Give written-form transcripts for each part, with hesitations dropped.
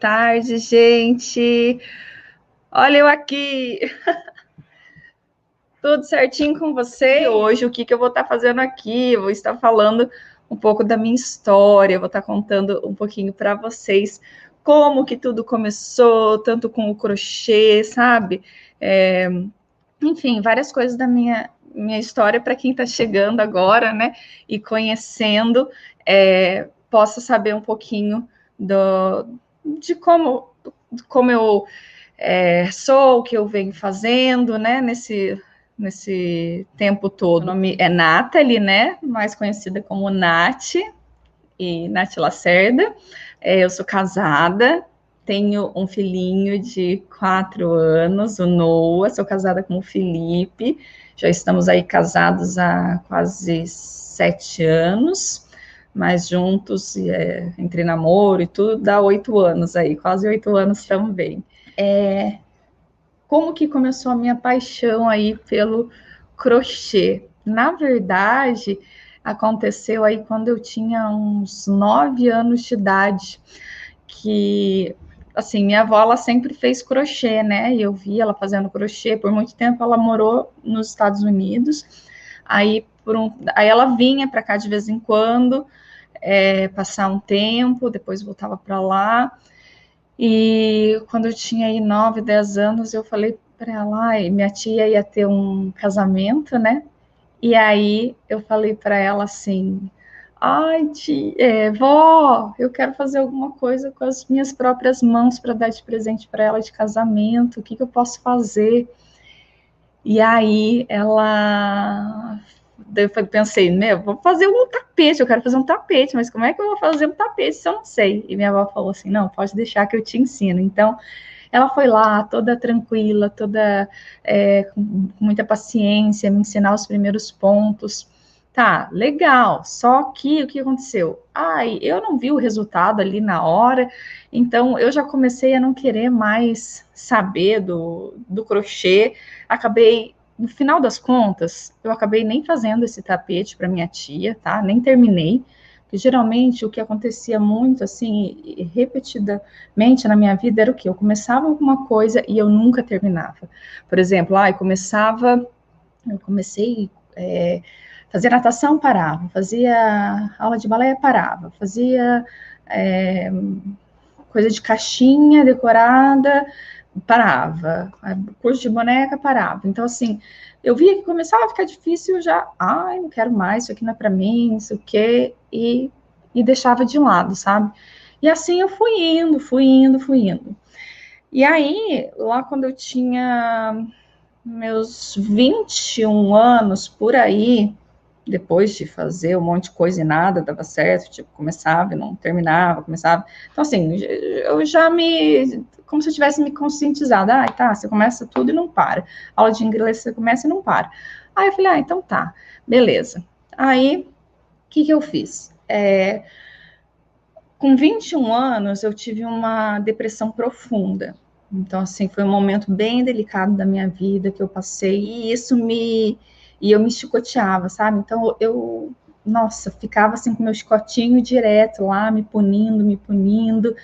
tarde, gente. Olha eu aqui. Tudo certinho com você? Hoje, o que eu vou estar fazendo aqui? Eu vou estar falando um pouco da minha história, vou estar contando um pouquinho para vocês como que tudo começou, tanto com o crochê, sabe? Enfim, várias coisas da minha história para quem está chegando agora, né? E conhecendo, possa saber um pouquinho de como eu sou, o que eu venho fazendo, né? Nesse tempo todo. Meu nome é Nathalie, né? Mais conhecida como Nath, e Nath Lacerda. Eu sou casada, tenho um filhinho de 4 anos, o Noah, sou casada com o Felipe, já estamos aí casados há quase 7 anos, mas juntos, entre namoro e tudo, dá 8 anos aí, quase 8 anos também. Como que começou a minha paixão aí pelo crochê? Na verdade, aconteceu aí quando eu tinha uns 9 anos de idade, que, assim, minha avó, ela sempre fez crochê, né? E eu vi ela fazendo crochê. Por muito tempo ela morou nos Estados Unidos, aí ela vinha para cá de vez em quando, passar um tempo, depois voltava para lá. E quando eu tinha aí 9, 10 anos, eu falei para ela, minha tia ia ter um casamento, né? E aí eu falei para ela assim, tia, vó, eu quero fazer alguma coisa com as minhas próprias mãos para dar de presente para ela de casamento, o que eu posso fazer? E aí daí eu pensei, vou fazer um tapete, eu quero fazer um tapete, mas como é que eu vou fazer um tapete se eu não sei? E minha avó falou assim, não, pode deixar que eu te ensino. Então, ela foi lá, toda tranquila, toda com muita paciência, me ensinar os primeiros pontos. Tá, legal, só que o que aconteceu? Eu não vi o resultado ali na hora, então eu já comecei a não querer mais saber do crochê, acabei, no final das contas, eu acabei nem fazendo esse tapete para minha tia, tá? Nem terminei, porque geralmente o que acontecia muito, assim, repetidamente na minha vida era o quê? Eu começava alguma coisa e eu nunca terminava. Por exemplo, eu comecei fazer natação, parava, fazia aula de balé, parava, fazia coisa de caixinha decorada, parava, curso de boneca, parava. Então, assim, eu via que começava a ficar difícil, eu já, não quero mais, isso aqui não é para mim, isso o quê, e deixava de lado, sabe? E assim eu fui indo. E aí, lá quando eu tinha meus 21 anos, por aí, depois de fazer um monte de coisa e nada dava certo, tipo, começava e não terminava, começava. Então, assim, eu já como se eu tivesse me conscientizado, tá, você começa tudo e não para. Aula de inglês você começa e não para. Aí eu falei, então tá, beleza. Aí, o que eu fiz? Com 21 anos, eu tive uma depressão profunda. Então, assim, foi um momento bem delicado da minha vida que eu passei, e eu me chicoteava, sabe? Então, nossa, ficava assim com meu chicotinho direto lá, me punindo,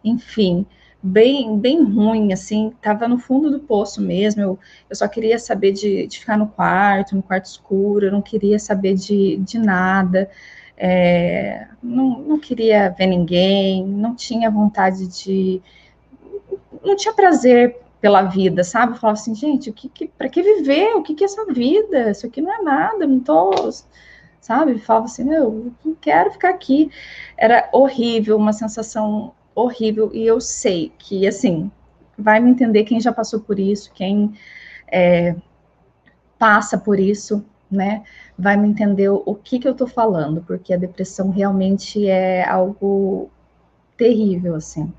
enfim, bem ruim, assim, tava no fundo do poço mesmo, eu só queria saber de ficar no quarto escuro, eu não queria saber de nada, não queria ver ninguém, não tinha vontade não tinha prazer pela vida, sabe? Eu falava assim, gente, para que viver? O que é essa vida? Isso aqui não é nada, não tô, sabe? Eu falava assim, eu não quero ficar aqui. Era horrível, uma sensação horrível, e eu sei que, assim, vai me entender quem já passou por isso, quem passa por isso, né? Vai me entender o que eu tô falando, porque a depressão realmente é algo terrível, assim.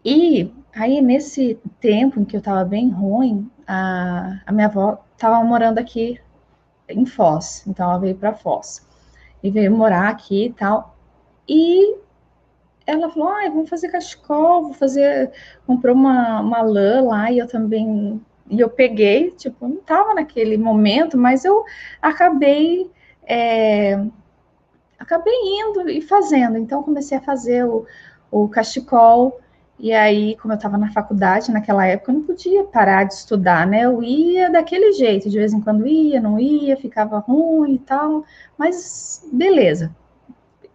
E aí, nesse tempo em que eu estava bem ruim, a minha avó estava morando aqui em Foz, então ela veio para Foz e veio morar aqui e tal. E ela falou: vamos fazer cachecol, comprou uma lã lá, e eu também. E eu peguei, tipo, não estava naquele momento, mas eu acabei. Acabei indo e fazendo. Então, comecei a fazer o cachecol. E aí, como eu estava na faculdade naquela época, eu não podia parar de estudar, né? Eu ia daquele jeito, de vez em quando ia, não ia, ficava ruim e tal, mas beleza,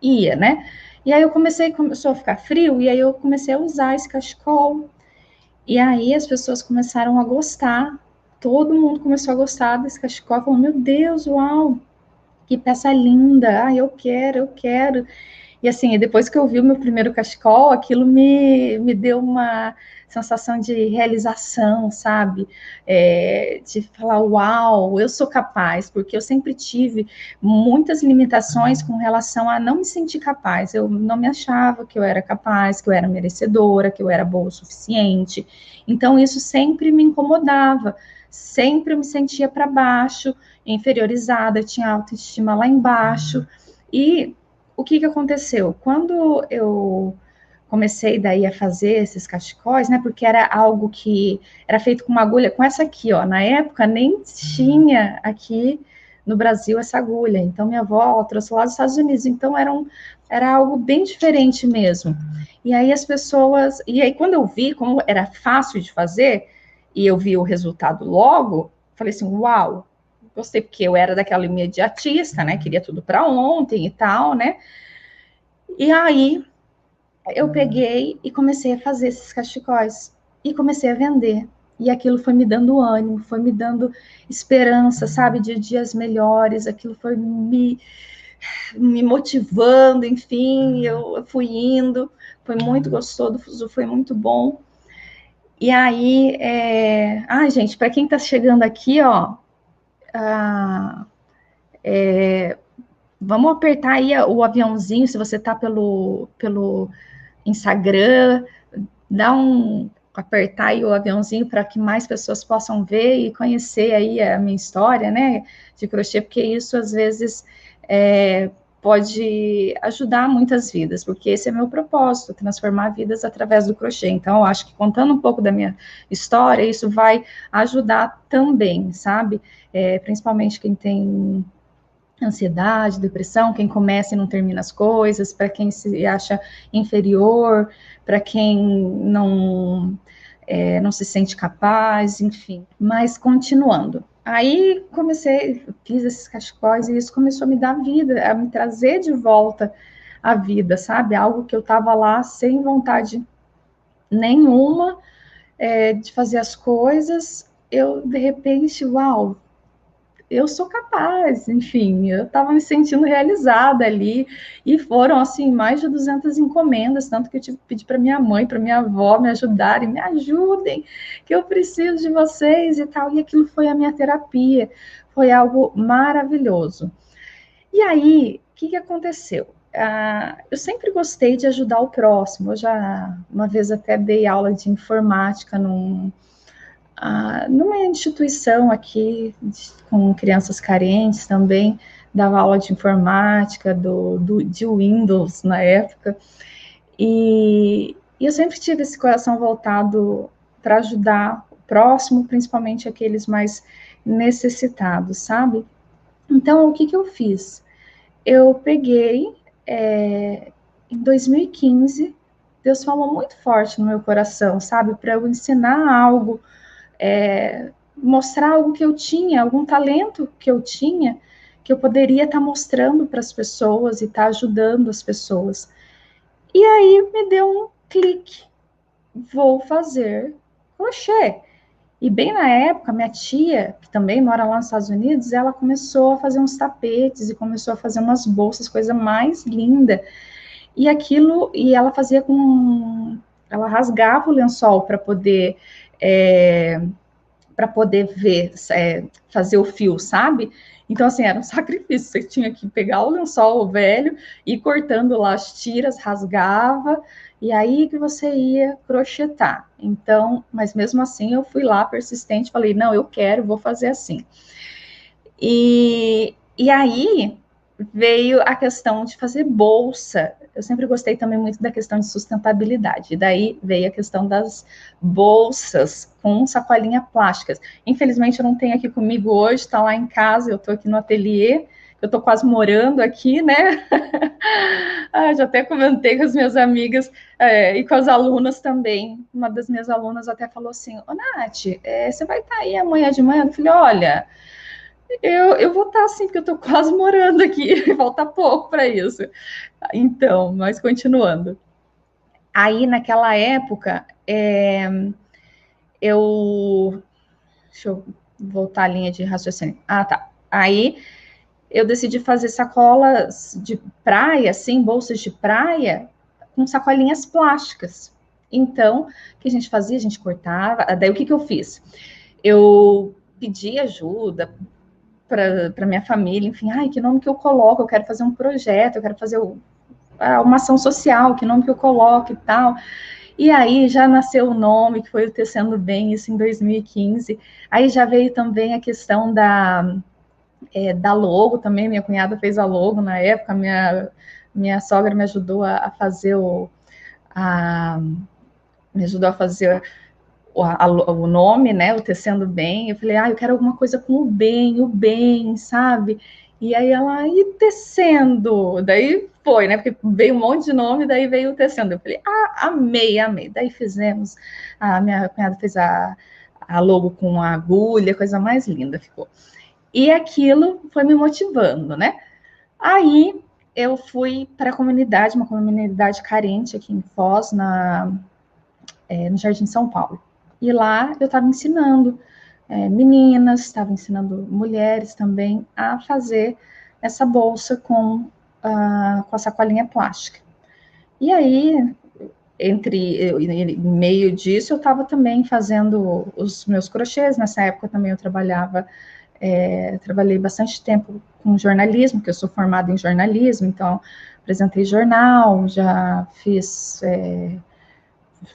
ia, né? E aí começou a ficar frio, e aí eu comecei a usar esse cachecol. E aí as pessoas começaram a gostar, todo mundo começou a gostar desse cachecol, falando, meu Deus, uau, que peça linda, eu quero, eu quero. E assim, depois que eu vi o meu primeiro cachecol, aquilo me deu uma sensação de realização, sabe? De falar, uau, eu sou capaz, porque eu sempre tive muitas limitações com relação a não me sentir capaz. Eu não me achava que eu era capaz, que eu era merecedora, que eu era boa o suficiente. Então, isso sempre me incomodava, sempre eu me sentia para baixo, inferiorizada, tinha autoestima lá embaixo. E o que aconteceu? Quando eu comecei daí a fazer esses cachecóis, né? Porque era algo que era feito com uma agulha, com essa aqui, ó. Na época nem tinha aqui no Brasil essa agulha. Então minha avó trouxe lá dos Estados Unidos. Então era algo bem diferente mesmo. E aí as pessoas, e aí quando eu vi como era fácil de fazer e eu vi o resultado logo, falei assim, uau, gostei, porque eu era daquela imediatista, né? Queria tudo para ontem e tal, né? E aí eu peguei e comecei a fazer esses cachecóis e comecei a vender. E aquilo foi me dando ânimo, foi me dando esperança, sabe, de dias melhores. Aquilo foi me motivando, enfim. Eu fui indo, foi muito gostoso, foi muito bom. E aí, gente, para quem está chegando aqui, ó, ah, vamos apertar aí o aviãozinho, se você está pelo Instagram, dá apertar aí o aviãozinho para que mais pessoas possam ver e conhecer aí a minha história, né, de crochê, porque isso às vezes pode ajudar muitas vidas, porque esse é meu propósito, transformar vidas através do crochê. Então, eu acho que contando um pouco da minha história, isso vai ajudar também, sabe? Principalmente quem tem ansiedade, depressão, quem começa e não termina as coisas, para quem se acha inferior, para quem não se sente capaz, enfim. Mas continuando. Aí fiz esses cachecóis e isso começou a me dar vida, a me trazer de volta a vida, sabe? Algo que eu estava lá sem vontade nenhuma de fazer as coisas, eu de repente, uau, eu sou capaz, enfim, eu estava me sentindo realizada ali, e foram, assim, mais de 200 encomendas, tanto que eu tive que pedir para minha mãe, para minha avó me ajudarem, me ajudem, que eu preciso de vocês e tal, e aquilo foi a minha terapia, foi algo maravilhoso. E aí, o que aconteceu? Eu sempre gostei de ajudar o próximo, eu já, uma vez até dei aula de informática numa instituição aqui com crianças carentes também, dava aula de informática, de Windows na época, e eu sempre tive esse coração voltado para ajudar o próximo, principalmente aqueles mais necessitados, sabe? Então, o que eu fiz? Eu peguei, em 2015, Deus falou muito forte no meu coração, sabe? Para eu ensinar algo, mostrar algo que eu tinha, algum talento que eu tinha, que eu poderia estar mostrando para as pessoas e estar ajudando as pessoas. E aí me deu um clique, vou fazer crochê. E bem na época, minha tia, que também mora lá nos Estados Unidos, ela começou a fazer uns tapetes e começou a fazer umas bolsas, coisa mais linda. E ela fazia ela rasgava o lençol para poder ver, fazer o fio, sabe? Então, assim, era um sacrifício. Você tinha que pegar o lençol velho, ir cortando lá as tiras, rasgava, e aí que você ia crochetar. Então, mas mesmo assim, eu fui lá persistente, falei, não, eu quero, vou fazer assim. E aí veio a questão de fazer bolsa. Eu sempre gostei também muito da questão de sustentabilidade. E daí veio a questão das bolsas com sacolinha plásticas. Infelizmente, eu não tenho aqui comigo hoje, está lá em casa, eu estou aqui no ateliê. Eu eu tô quase morando aqui, né? Já até comentei com as minhas amigas e com as alunas também. Uma das minhas alunas até falou assim, ô Nath, você vai estar aí amanhã de manhã? Eu falei, olha, eu vou estar assim, porque eu tô quase morando aqui, falta pouco para isso. Então, mas continuando. Aí, naquela época, deixa eu voltar à linha de raciocínio. Tá. Aí, eu decidi fazer sacolas de praia, assim, bolsas de praia, com sacolinhas plásticas. Então, o que a gente fazia? A gente cortava. Daí, o que eu fiz? Eu pedi ajuda para minha família, enfim, que nome que eu coloco? Eu quero fazer um projeto, eu quero fazer uma ação social, que nome que eu coloco e tal. E aí já nasceu o nome, que foi o Tecendo Bem, isso em 2015. Aí já veio também a questão da logo também, minha cunhada fez a logo na época, minha sogra me ajudou a fazer me ajudou a fazer o nome, né, o Tecendo Bem. Eu falei, eu quero alguma coisa com o bem, sabe? E aí ela, e tecendo? Daí foi, né? Porque veio um monte de nome, daí veio o tecendo. Eu falei, amei, amei. Daí fizemos, a minha cunhada fez a logo com a agulha, coisa mais linda ficou. E aquilo foi me motivando, né? Aí eu fui para a comunidade, uma comunidade carente aqui em Foz, no Jardim São Paulo. E lá eu estava ensinando meninas, estava ensinando mulheres também a fazer essa bolsa com a sacolinha plástica. E aí, em meio disso, eu estava também fazendo os meus crochês. Nessa época também eu trabalhei bastante tempo com jornalismo, porque eu sou formada em jornalismo, então apresentei jornal, já fiz...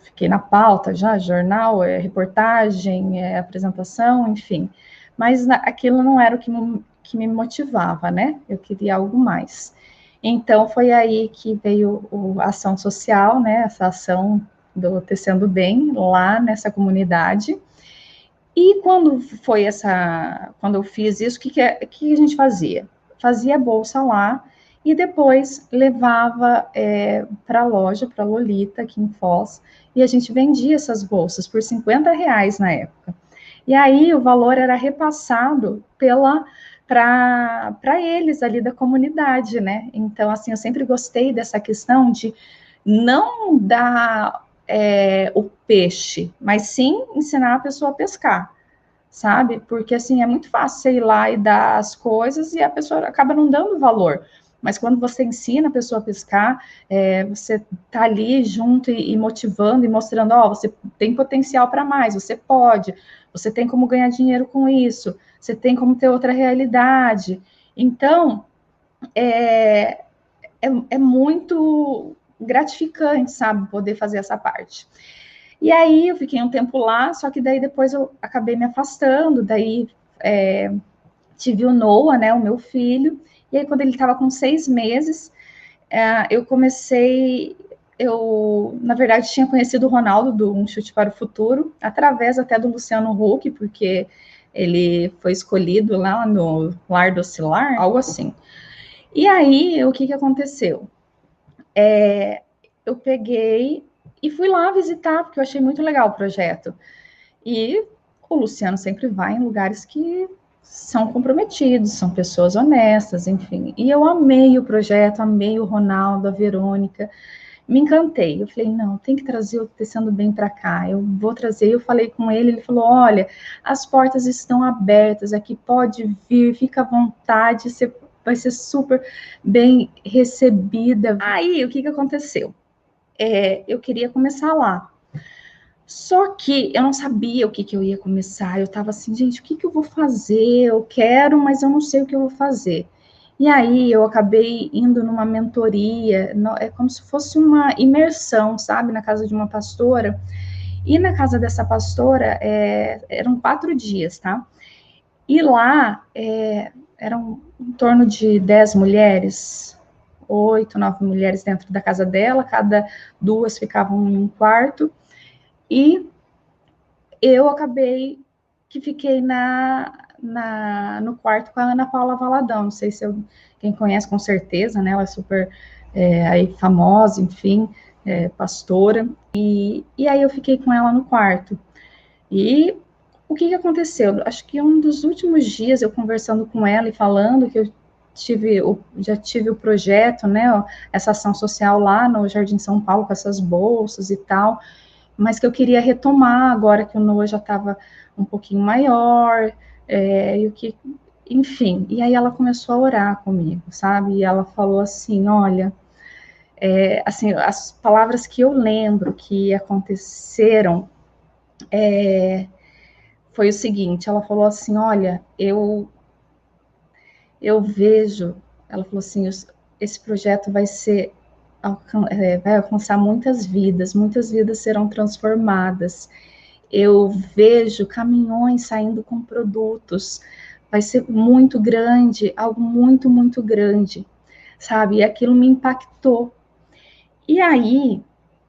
fiquei na pauta já, jornal, reportagem, apresentação, enfim. Mas aquilo não era o que me motivava, né? Eu queria algo mais. Então, foi aí que veio a ação social, né? Essa ação do Tecendo Bem, lá nessa comunidade. E quando eu fiz isso, o que a gente fazia? Fazia bolsa lá, e depois levava para a loja, para a Lolita, aqui em Foz, e a gente vendia essas bolsas por R$ 50 na época. E aí o valor era repassado para eles ali da comunidade, né? Então, assim, eu sempre gostei dessa questão de não dar o peixe, mas sim ensinar a pessoa a pescar, sabe? Porque assim é muito fácil você ir lá e dar as coisas e a pessoa acaba não dando valor. Mas quando você ensina a pessoa a pescar, você tá ali junto e motivando e mostrando, você tem potencial para mais, você pode, você tem como ganhar dinheiro com isso, você tem como ter outra realidade. Então, é muito gratificante, sabe, poder fazer essa parte. E aí eu fiquei um tempo lá, só que daí depois eu acabei me afastando, daí tive o Noah, né, o meu filho, e aí quando ele estava com 6 meses, eu, na verdade, tinha conhecido o Ronaldo do Um Chute para o Futuro, através até do Luciano Huck, porque ele foi escolhido lá no Lar do Cilar, algo assim. E aí, o que aconteceu? Eu peguei e fui lá visitar, porque eu achei muito legal o projeto. E o Luciano sempre vai em lugares que são comprometidos, são pessoas honestas, enfim. E eu amei o projeto, amei o Ronaldo, a Verônica, me encantei. Eu falei, não, tem que trazer o Tecendo Bem para cá, eu vou trazer. Eu falei com ele, ele falou, olha, as portas estão abertas aqui, pode vir, fica à vontade, você vai ser super bem recebida. Aí, o que aconteceu? Eu queria começar lá. Só que eu não sabia o que eu ia começar. Eu estava assim, gente, o que eu vou fazer? Eu quero, mas eu não sei o que eu vou fazer. E aí eu acabei indo numa mentoria, é como se fosse uma imersão, sabe, na casa de uma pastora. E na casa dessa pastora eram 4 dias, tá? E lá eram em torno de 10 mulheres, 8, 9 mulheres dentro da casa dela, cada 2 ficavam em um quarto. E eu acabei que fiquei no quarto com a Ana Paula Valadão. Não sei se quem conhece com certeza, né? Ela é super aí famosa, enfim, pastora. E aí eu fiquei com ela no quarto. E o que aconteceu? Acho que um dos últimos dias eu conversando com ela e falando que eu já tive o projeto, né? Essa ação social lá no Jardim São Paulo com essas bolsas e tal, mas que eu queria retomar agora que o Noah já estava um pouquinho maior, e o que, enfim. E aí ela começou a orar comigo, sabe? E ela falou assim, olha, assim, as palavras que eu lembro que aconteceram foi o seguinte, ela falou assim, olha, eu vejo, ela falou assim, esse projeto vai vai alcançar muitas vidas serão transformadas. Eu vejo caminhões saindo com produtos, vai ser muito grande, algo muito, muito grande, sabe? E aquilo me impactou. E aí,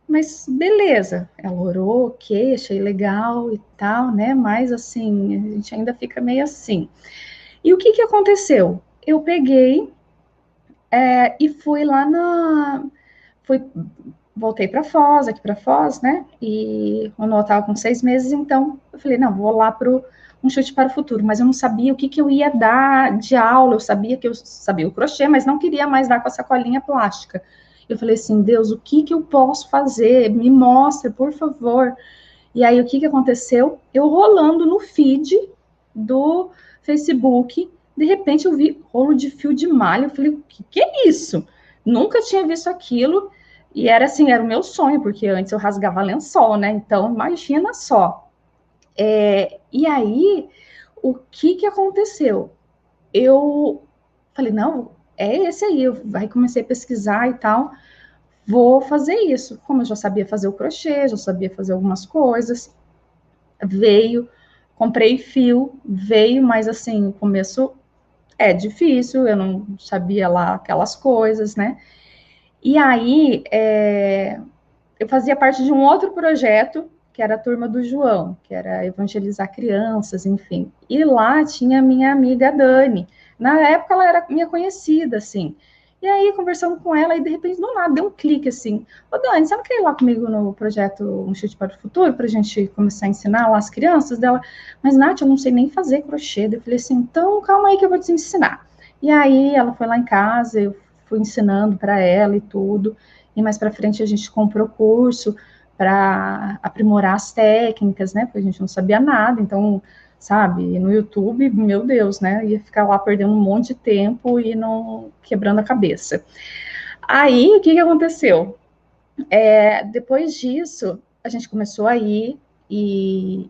mas beleza, ela orou, ok, achei legal e tal, né? Mas assim, a gente ainda fica meio assim. E o que aconteceu? Eu peguei e fui lá fui, voltei para Foz, aqui para Foz, né? E o Noah estava com 6 meses, então eu falei, não, vou lá para um chute para o futuro, mas eu não sabia o que eu ia dar de aula, eu sabia que eu sabia o crochê, mas não queria mais dar com a sacolinha plástica. Eu falei assim, Deus, o que eu posso fazer? Me mostra, por favor. E aí, o que aconteceu? Eu rolando no feed do Facebook, de repente eu vi rolo de fio de malha, eu falei, o que é isso? Nunca tinha visto aquilo, e era assim, era o meu sonho, porque antes eu rasgava lençol, né? Então, imagina só. E aí, o que aconteceu? Eu falei, não, é esse aí, aí comecei a pesquisar e tal, vou fazer isso. Como eu já sabia fazer o crochê, já sabia fazer algumas coisas, veio, comprei fio, veio, mas assim, o começo é difícil, eu não sabia lá aquelas coisas, né? E aí, eu fazia parte de um outro projeto, que era a turma do João, que era evangelizar crianças, enfim. E lá tinha a minha amiga Dani. Na época ela era minha conhecida, assim. E aí, conversando com ela, e de repente, do nada, deu um clique assim. Ô, Dani, você não quer ir lá comigo no projeto Um Chute para o Futuro, para a gente começar a ensinar lá as crianças dela? Mas, Nath, eu não sei nem fazer crochê. Eu falei assim, então calma aí que eu vou te ensinar. E aí, ela foi lá em casa, eu fui ensinando para ela e tudo. E mais para frente a gente comprou curso para aprimorar as técnicas, né? Porque a gente não sabia nada, então, sabe, no YouTube, meu Deus, né? Ia ficar lá perdendo um monte de tempo e não quebrando a cabeça. Aí, o que aconteceu? Depois disso, a gente começou a ir e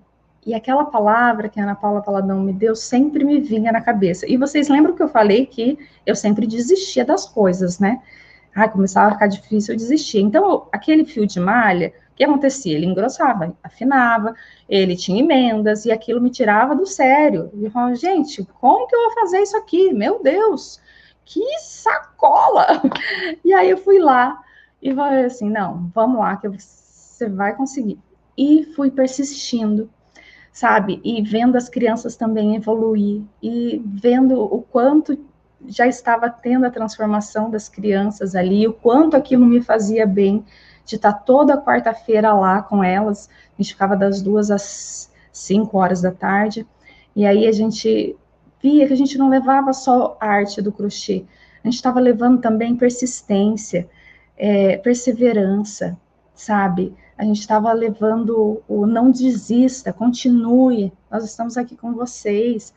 aquela palavra que a Ana Paula Valadão me deu sempre me vinha na cabeça. E vocês lembram que eu falei que eu sempre desistia das coisas, né? Começava a ficar difícil, eu desistia. Então, aquele fio de malha, o que acontecia? Ele engrossava, afinava, ele tinha emendas, e aquilo me tirava do sério. E eu falava, gente, como que eu vou fazer isso aqui? Meu Deus, que sacola! E aí eu fui lá e falei assim, não, vamos lá, que você vai conseguir. E fui persistindo, sabe? E vendo as crianças também evoluir, e vendo o quanto já estava tendo a transformação das crianças ali, o quanto aquilo me fazia bem, de estar toda quarta-feira lá com elas, a gente ficava das 2 às 5 horas da tarde, e aí a gente via que a gente não levava só a arte do crochê, a gente estava levando também persistência, perseverança, sabe? A gente estava levando o não desista, continue, nós estamos aqui com vocês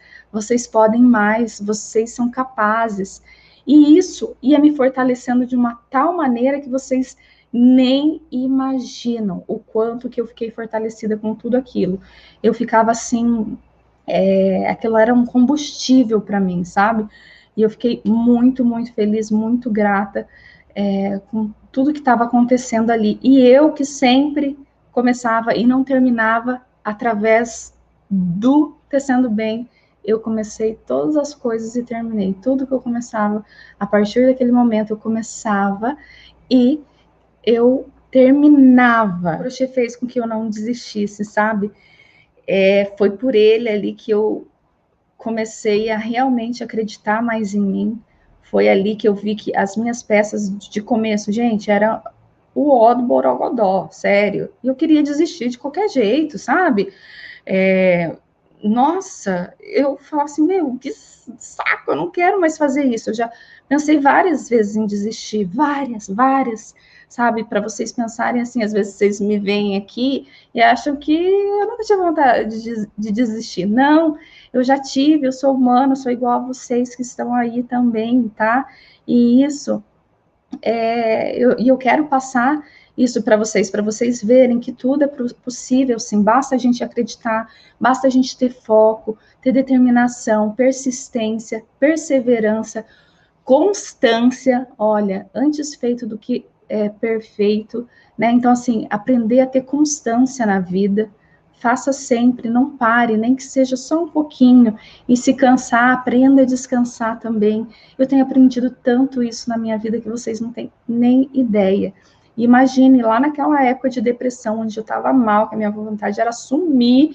podem mais, vocês são capazes. E isso ia me fortalecendo de uma tal maneira que vocês nem imaginam o quanto que eu fiquei fortalecida com tudo aquilo. Eu ficava assim, aquilo era um combustível para mim, sabe? E eu fiquei muito, muito feliz, muito grata com tudo que estava acontecendo ali. E eu que sempre começava e não terminava através do Tecendo Bem, eu comecei todas as coisas e terminei. Tudo que eu começava, a partir daquele momento, eu começava e eu terminava. O crochê fez com que eu não desistisse, sabe? Foi por ele ali que eu comecei a realmente acreditar mais em mim. Foi ali que eu vi que as minhas peças de começo, gente, era o ó do Borogodó, sério. E eu queria desistir de qualquer jeito, sabe? Nossa, eu falava assim, meu, que saco, eu não quero mais fazer isso. Eu já pensei várias vezes em desistir, várias, sabe? Para vocês pensarem assim, às vezes vocês me veem aqui e acham que eu nunca tive vontade de desistir. Não, eu já tive, eu sou humano, sou igual a vocês que estão aí também, tá? E isso, eu quero passar isso para vocês verem que tudo é possível, sim, basta a gente acreditar, basta a gente ter foco, ter determinação, persistência, perseverança, constância, olha, antes feito do que é perfeito, né? Então, assim, aprender a ter constância na vida, faça sempre, não pare, nem que seja só um pouquinho, e se cansar, aprenda a descansar também. Eu tenho aprendido tanto isso na minha vida que vocês não têm nem ideia. Imagine lá naquela época de depressão, onde eu estava mal, que a minha vontade era sumir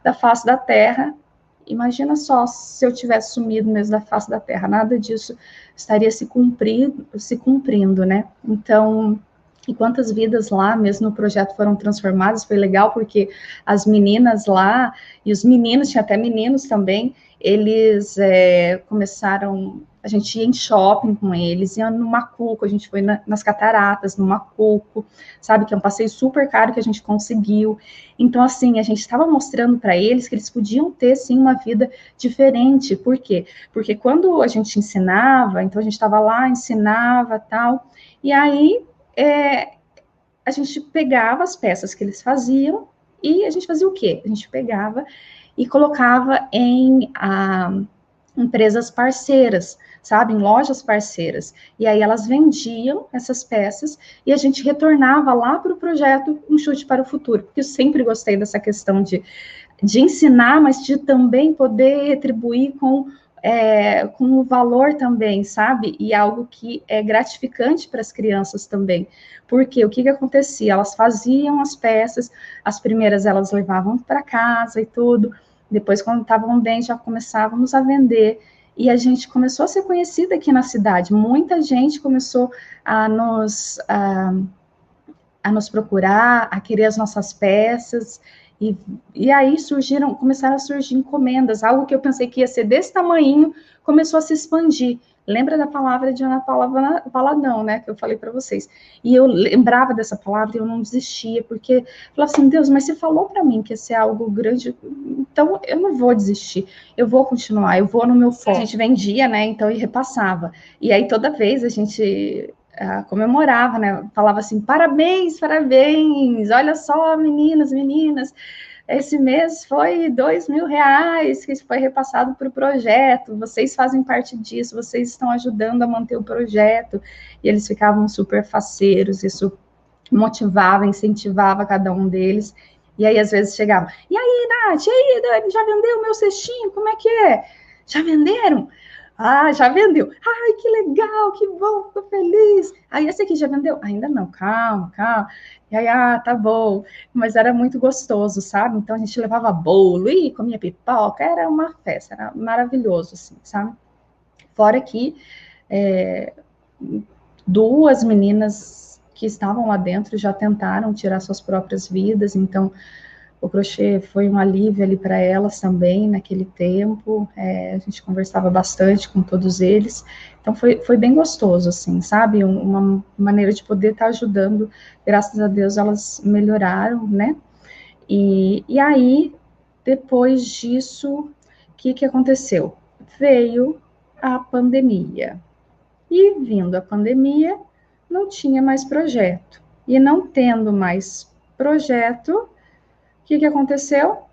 da face da terra. Imagina só se eu tivesse sumido mesmo da face da terra, nada disso estaria se cumprindo, né? Então, e quantas vidas lá mesmo no projeto foram transformadas, foi legal porque as meninas lá, e os meninos, tinha até meninos também, eles começaram, a gente ia em shopping com eles, ia no Macuco, a gente foi nas cataratas, no Macuco, sabe, que é um passeio super caro que a gente conseguiu. Então, assim, a gente estava mostrando para eles que eles podiam ter, sim, uma vida diferente. Por quê? Porque quando a gente ensinava, então a gente estava lá, ensinava, tal, e aí a gente pegava as peças que eles faziam e a gente fazia o quê? A gente pegava e colocava em empresas parceiras, sabe, em lojas parceiras. E aí elas vendiam essas peças e a gente retornava lá para o projeto Um Chute para o Futuro, porque eu sempre gostei dessa questão de ensinar, mas de também poder retribuir com o valor também, sabe? E algo que é gratificante para as crianças também. Porque o que acontecia? Elas faziam as peças, as primeiras elas levavam para casa e tudo, depois, quando estavam bem, já começávamos a vender. E a gente começou a ser conhecida aqui na cidade. Muita gente começou a nos procurar, a querer as nossas peças. E aí começaram a surgir encomendas. Algo que eu pensei que ia ser desse tamanho, começou a se expandir. Lembra da palavra de Ana Paula Valadão, né, que eu falei para vocês. E eu lembrava dessa palavra e eu não desistia, porque eu falava assim, Deus, mas você falou para mim que ia ser algo grande, então eu não vou desistir, eu vou continuar, eu vou no meu foco. A gente vendia, né, então e repassava. E aí toda vez a gente comemorava, né, falava assim, parabéns, olha só, meninas, esse mês foi R$ 2.000 que foi repassado para o projeto, vocês fazem parte disso, vocês estão ajudando a manter o projeto, e eles ficavam super faceiros, isso motivava, incentivava cada um deles, e aí às vezes chegava, e aí, Nath, e aí, Dani, já vendeu o meu cestinho, como é que é? Já venderam? Ah, já vendeu. Ai, que legal, que bom, fico feliz. Aí, esse aqui já vendeu? Ainda não, calma. E aí, tá bom. Mas era muito gostoso, sabe? Então, a gente levava bolo e comia pipoca, era uma festa, era maravilhoso, assim, sabe? Fora que duas meninas que estavam lá dentro já tentaram tirar suas próprias vidas, então o crochê foi um alívio ali para elas também, naquele tempo, a gente conversava bastante com todos eles, então foi bem gostoso, assim, sabe, uma maneira de poder estar ajudando, graças a Deus elas melhoraram, né, e aí, depois disso, o que aconteceu? Veio a pandemia, e vindo a pandemia, não tinha mais projeto, e não tendo mais projeto, o que aconteceu?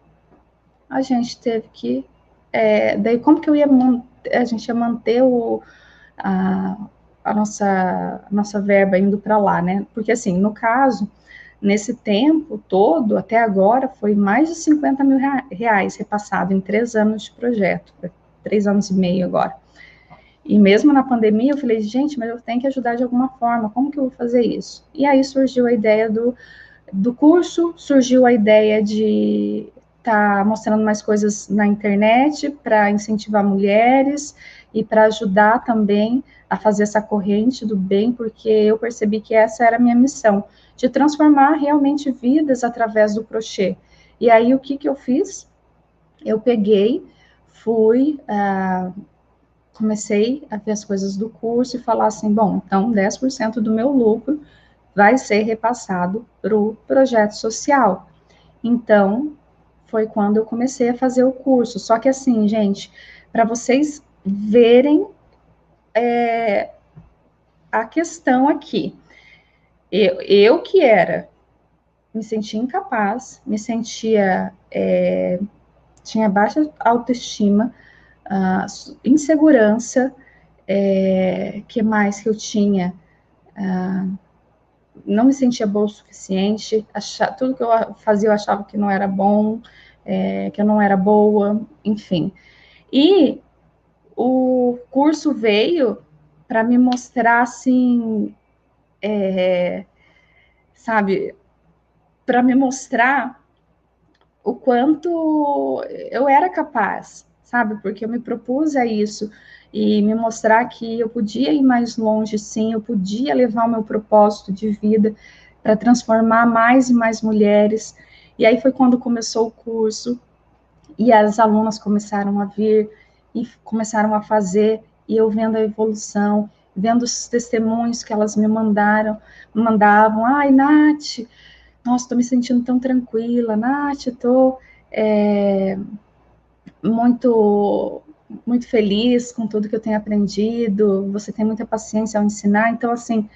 A gente teve que... daí, como que a gente ia manter a nossa verba indo para lá, né? Porque, assim, no caso, nesse tempo todo, até agora, foi mais de R$ 50.000 repassado em 3 anos de projeto, 3 anos e meio agora. E mesmo na pandemia, eu falei, gente, mas eu tenho que ajudar de alguma forma, como que eu vou fazer isso? E aí surgiu a ideia do curso, surgiu a ideia de estar mostrando mais coisas na internet para incentivar mulheres e para ajudar também a fazer essa corrente do bem, porque eu percebi que essa era a minha missão, de transformar realmente vidas através do crochê. E aí, o que eu fiz? Eu peguei, fui, comecei a ver as coisas do curso e falar assim, bom, então 10% do meu lucro vai ser repassado para o projeto social. Então, foi quando eu comecei a fazer o curso. Só que assim, gente, para vocês verem a questão aqui, eu que era, me sentia incapaz, me sentia, tinha baixa autoestima, insegurança, que mais que eu tinha? Não me sentia boa o suficiente, tudo que eu fazia eu achava que não era bom, que eu não era boa, enfim. E o curso veio para me mostrar, assim, sabe, para me mostrar o quanto eu era capaz, sabe, porque eu me propus a isso, e me mostrar que eu podia ir mais longe, sim, eu podia levar o meu propósito de vida para transformar mais e mais mulheres. E aí foi quando começou o curso, e as alunas começaram a vir, e começaram a fazer, e eu vendo a evolução, vendo os testemunhos que elas mandavam, ai, Nath, nossa, estou me sentindo tão tranquila, Nath, estou muito, muito feliz com tudo que eu tenho aprendido, você tem muita paciência ao ensinar, então, assim,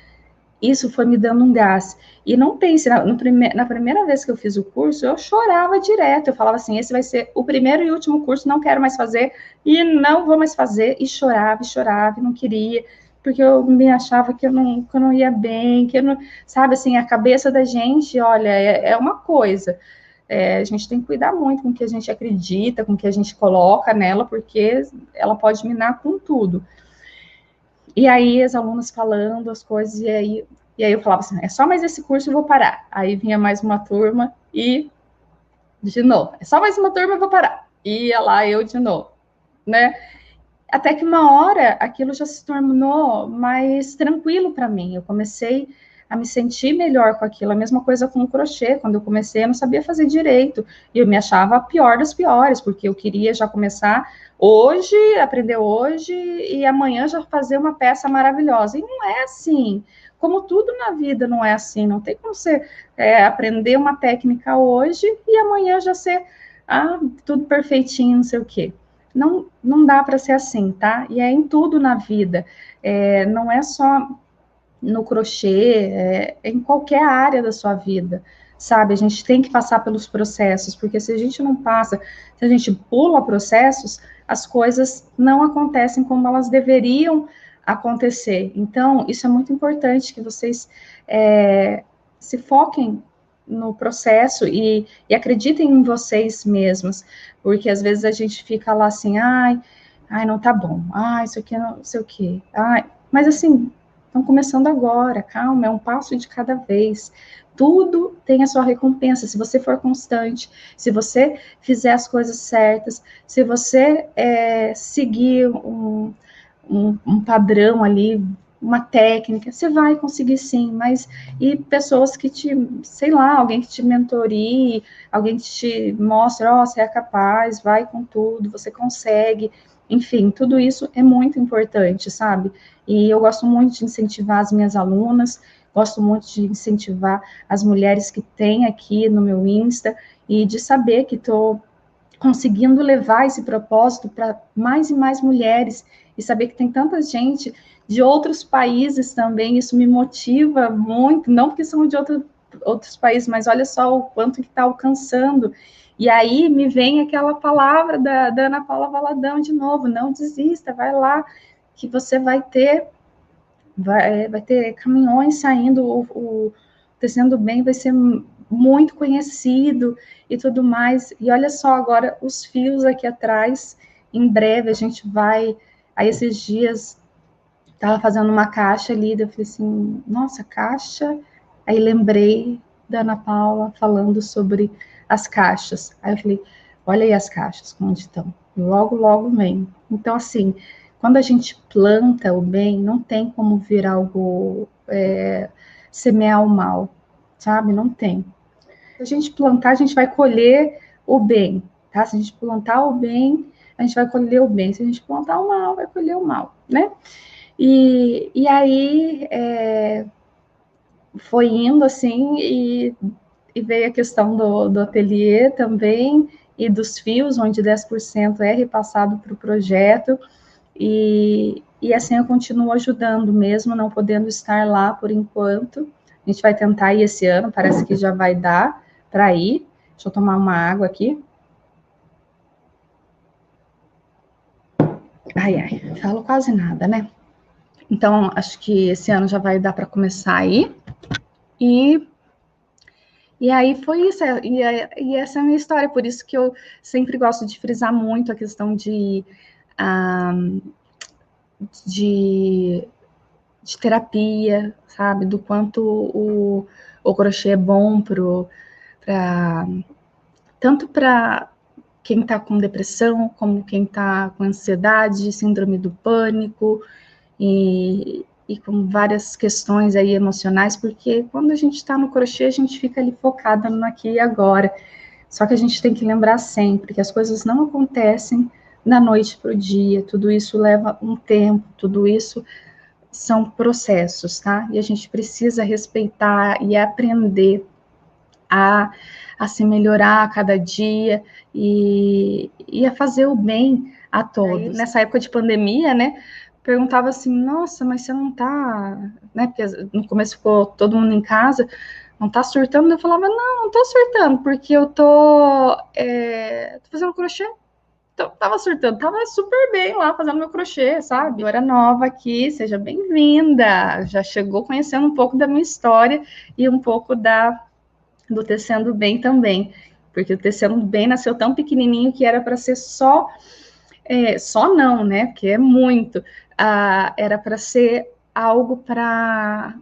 isso foi me dando um gás. E não pense, na primeira vez que eu fiz o curso, eu chorava direto, eu falava assim, esse vai ser o primeiro e último curso, não quero mais fazer, e não vou mais fazer, e chorava, e não queria, porque eu me achava que eu não ia bem, que eu não, sabe, assim, a cabeça da gente, olha, é uma coisa, a gente tem que cuidar muito com o que a gente acredita, com o que a gente coloca nela, porque ela pode minar com tudo. E aí as alunas falando as coisas, e aí eu falava assim, é só mais esse curso eu vou parar. Aí vinha mais uma turma e de novo, é só mais uma turma eu vou parar. Ia lá eu de novo, né? Até que uma hora aquilo já se tornou mais tranquilo para mim. Eu comecei a me sentir melhor com aquilo. A mesma coisa com o crochê. Quando eu comecei, eu não sabia fazer direito. E eu me achava a pior das piores, porque eu queria já começar hoje, aprender hoje, e amanhã já fazer uma peça maravilhosa. E não é assim. Como tudo na vida não é assim. Não tem como você aprender uma técnica hoje e amanhã já ser tudo perfeitinho, não sei o quê. Não dá para ser assim, tá? E é em tudo na vida. Não é só no crochê, em qualquer área da sua vida, sabe? A gente tem que passar pelos processos, porque se a gente não passa, se a gente pula processos, as coisas não acontecem como elas deveriam acontecer. Então, isso é muito importante que vocês se foquem no processo e acreditem em vocês mesmos, porque às vezes a gente fica lá assim, ai, não tá bom, isso aqui não sei o quê, mas assim, estão começando agora, calma, é um passo de cada vez. Tudo tem a sua recompensa, se você for constante, se você fizer as coisas certas, se você seguir um padrão ali, uma técnica, você vai conseguir sim, mas e pessoas que te, sei lá, alguém que te mentorie, alguém que te mostre, você é capaz, vai com tudo, você consegue, enfim, tudo isso é muito importante, sabe? E eu gosto muito de incentivar as minhas alunas, gosto muito de incentivar as mulheres que tem aqui no meu Insta, e de saber que estou conseguindo levar esse propósito para mais e mais mulheres, e saber que tem tanta gente de outros países também, isso me motiva muito, não porque são de outros países, mas olha só o quanto que está alcançando. E aí me vem aquela palavra da Ana Paula Valadão de novo, não desista, vai lá, que você vai ter caminhões saindo, o Tecendo Bem vai ser muito conhecido e tudo mais. E olha só agora os fios aqui atrás, em breve a gente vai. Aí esses dias estava fazendo uma caixa ali, eu falei assim, nossa, caixa. Aí lembrei da Ana Paula falando sobre as caixas. Aí eu falei, olha aí as caixas, onde estão? Logo, logo vem. Então, assim, quando a gente planta o bem, não tem como vir algo, semear o mal, sabe? Não tem. Se a gente plantar, a gente vai colher o bem, tá? Se a gente plantar o bem, a gente vai colher o bem. Se a gente plantar o mal, vai colher o mal, né? E aí foi indo assim, e veio a questão do ateliê também, e dos fios, onde 10% é repassado para o projeto, e assim eu continuo ajudando, mesmo não podendo estar lá por enquanto. A gente vai tentar ir esse ano, parece que já vai dar para ir. Deixa eu tomar uma água aqui. Ai, ai, falo quase nada, né? Então, acho que esse ano já vai dar para começar aí. E aí foi isso, e essa é a minha história, por isso que eu sempre gosto de frisar muito a questão de, de terapia, sabe? Do quanto o crochê é bom tanto para quem está com depressão, como quem está com ansiedade, síndrome do pânico, e com várias questões aí emocionais, porque quando a gente está no crochê, a gente fica ali focada no aqui e agora. Só que a gente tem que lembrar sempre que as coisas não acontecem da noite para o dia, tudo isso leva um tempo, tudo isso são processos, tá? E a gente precisa respeitar e aprender a, a se melhorar a cada dia e a fazer o bem a todos. Aí, nessa época de pandemia, né, perguntava assim, nossa, mas você não tá, né, porque no começo ficou todo mundo em casa, não tá surtando? Eu falava, não tô surtando, porque eu tô fazendo crochê. Então, tava surtando, tava super bem lá fazendo meu crochê, sabe? Eu era nova aqui, seja bem-vinda. Já chegou conhecendo um pouco da minha história e um pouco do Tecendo Bem também. Porque o Tecendo Bem nasceu tão pequenininho que era para ser só não, né? Porque é muito. Era para ser algo para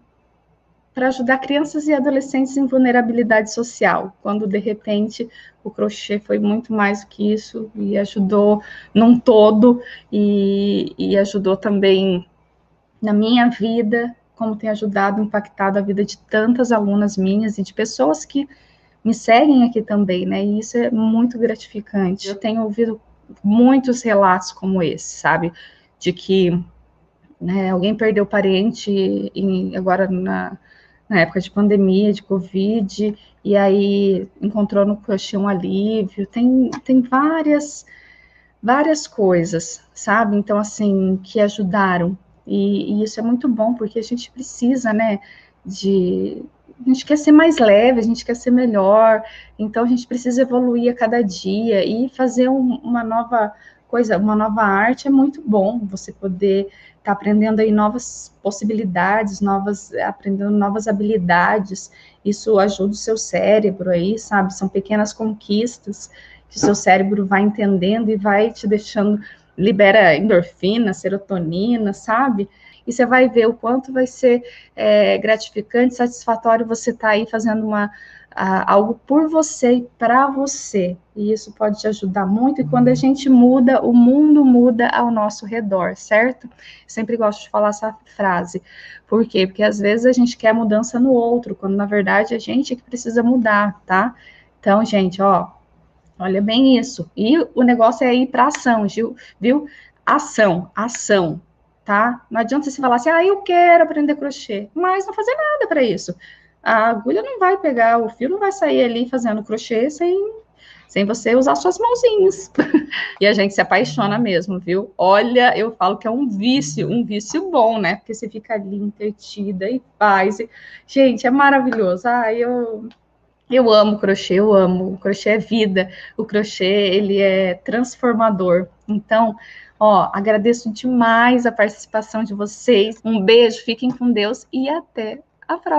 ajudar crianças e adolescentes em vulnerabilidade social, quando de repente o crochê foi muito mais do que isso e ajudou num todo e ajudou também na minha vida, como tem ajudado, impactado a vida de tantas alunas minhas e de pessoas que me seguem aqui também, né? E isso é muito gratificante. Eu tenho ouvido muitos relatos como esse, sabe? De que, né, alguém perdeu parente agora na época de pandemia, de Covid, e aí encontrou no crochê um alívio. Tem várias coisas, sabe? Então, assim, que ajudaram. E isso é muito bom, porque a gente precisa, né, a gente quer ser mais leve, a gente quer ser melhor, então a gente precisa evoluir a cada dia e fazer uma nova coisa, uma nova arte é muito bom, você poder estar aprendendo aí novas possibilidades, aprendendo novas habilidades, isso ajuda o seu cérebro aí, sabe? São pequenas conquistas que o seu cérebro vai entendendo e vai te deixando, libera endorfina, serotonina, sabe? E você vai ver o quanto vai ser gratificante, satisfatório você estar aí fazendo algo por você e para você. E isso pode te ajudar muito. E quando a gente muda, o mundo muda ao nosso redor, certo? Sempre gosto de falar essa frase. Por quê? Porque às vezes a gente quer mudança no outro, quando na verdade a gente é que precisa mudar, tá? Então, gente, ó, olha bem isso. E o negócio é ir para ação, viu? Ação, tá? Não adianta você falar assim, eu quero aprender crochê, mas não fazer nada para isso. A agulha não vai pegar, o fio não vai sair ali fazendo crochê sem você usar suas mãozinhas. E a gente se apaixona mesmo, viu? Olha, eu falo que é um vício bom, né? Porque você fica ali entretida e faz. Gente, é maravilhoso. Eu amo crochê, eu amo. O crochê é vida. O crochê, ele é transformador. Então, ó, agradeço demais a participação de vocês. Um beijo, fiquem com Deus e até a próxima.